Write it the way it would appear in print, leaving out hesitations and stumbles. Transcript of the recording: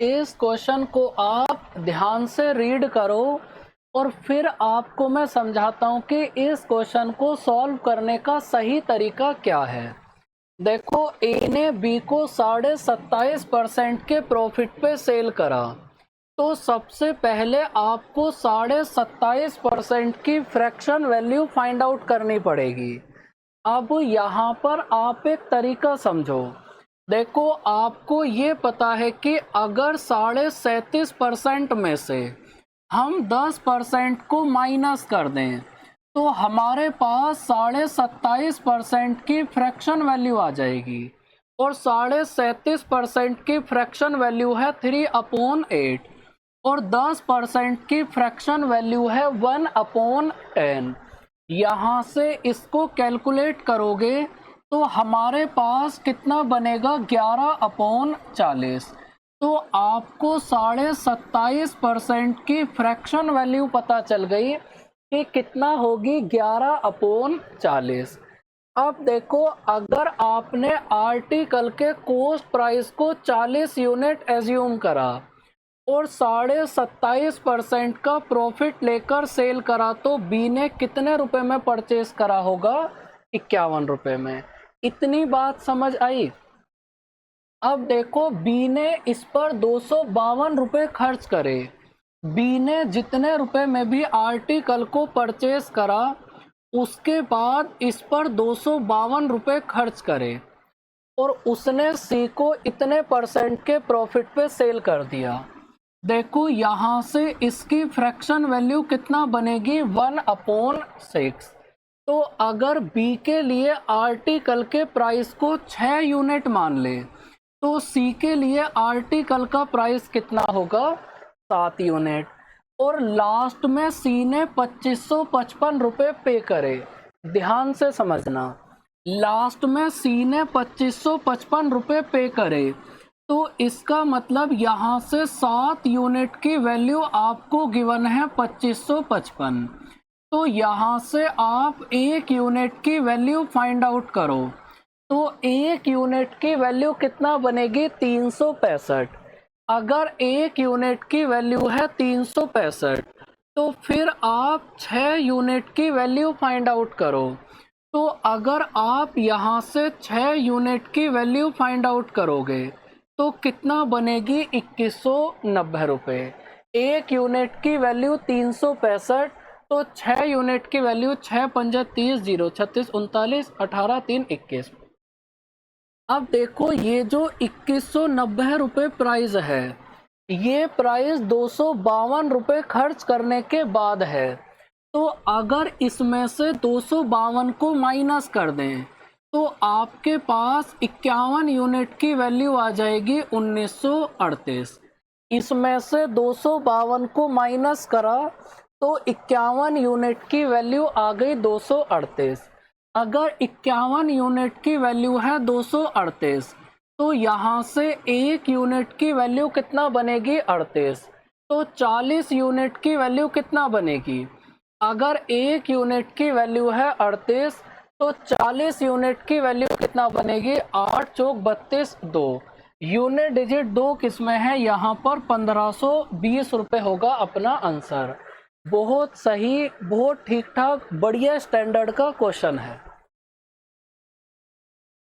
इस क्वेश्चन को आप ध्यान से रीड करो और फिर आपको मैं समझाता हूँ कि इस क्वेश्चन को सॉल्व करने का सही तरीका क्या है। देखो, ए ने बी को 27.5% के प्रॉफिट पे सेल करा, तो सबसे पहले आपको 27.5% की फ्रैक्शन वैल्यू फाइंड आउट करनी पड़ेगी। अब यहाँ पर आप एक तरीका समझो। देखो, आपको ये पता है कि अगर 37.5% में से हम 10% को माइनस कर दें तो हमारे पास 27.5% की फ्रैक्शन वैल्यू आ जाएगी, और 37.5% की फ्रैक्शन वैल्यू है 3/8 और 10% की फ्रैक्शन वैल्यू है 1/10। यहाँ से इसको कैलकुलेट करोगे तो हमारे पास कितना बनेगा, 11/40। तो आपको 27.5% की फ्रैक्शन वैल्यू पता चल गई कि कितना होगी, 11/40। अब देखो, अगर आपने आर्टिकल के कॉस्ट प्राइस को 40 यूनिट एज्यूम करा और 27.5% का प्रॉफिट लेकर सेल करा, तो बी ने कितने रुपए में परचेस करा होगा, 51 रुपए में। इतनी बात समझ आई। अब देखो, बी ने इस पर 252 रुपए खर्च करे। बी ने जितने रुपए में भी आर्टिकल को परचेस करा, उसके बाद इस पर 252 रुपए खर्च करे और उसने सी को इतने परसेंट के प्रॉफिट पे सेल कर दिया। देखो, यहाँ से इसकी फ्रैक्शन वैल्यू कितना बनेगी, 1/6। तो अगर बी के लिए आर्टिकल के प्राइस को 6 यूनिट मान ले, तो सी के लिए आर्टिकल का प्राइस कितना होगा, 7 यूनिट। और लास्ट में सी ने 2555 रुपये पे करे। ध्यान से समझना, लास्ट में सी ने 2555 रुपये पे करे, तो इसका मतलब यहाँ से 7 यूनिट की वैल्यू आपको गिवन है 2555। तो यहाँ से आप 1 यूनिट की वैल्यू फाइंड आउट करो। तो 1 यूनिट की वैल्यू कितना बनेगी, 365। अगर 1 यूनिट की वैल्यू है 365, तो फिर आप 6 यूनिट की वैल्यू फाइंड आउट करो। तो अगर आप यहाँ से 6 यूनिट की वैल्यू फाइंड आउट करोगे तो कितना बनेगी, 2190 रुपये। 1 यूनिट की वैल्यू 365, तो 6 यूनिट की वैल्यू 6 पंजा 30, 0 36 39 18 3 21। अब देखो, ये जो 2190 रुपये प्राइस है, ये प्राइस 252 रुपये खर्च करने के बाद है। तो अगर इसमें से 252 को माइनस कर दें तो आपके पास 51 यूनिट की वैल्यू आ जाएगी 1938। इसमें से 252 को माइनस करा तो 51 यूनिट की वैल्यू आ गई 238। अगर 51 यूनिट की वैल्यू है 238, तो यहाँ से 1 यूनिट की वैल्यू कितना बनेगी, 38। तो 40 यूनिट की वैल्यू कितना बनेगी, अगर 1 यूनिट की वैल्यू है 38, तो 40 यूनिट की वैल्यू कितना बनेगी, 8 चौक 32, 2 यूनिट डिजिट 2 किसमें है, यहाँ पर 1520 रुपये होगा अपना आंसर। बहुत सही, बहुत ठीक ठाक, बढ़िया स्टैंडर्ड का क्वेश्चन है।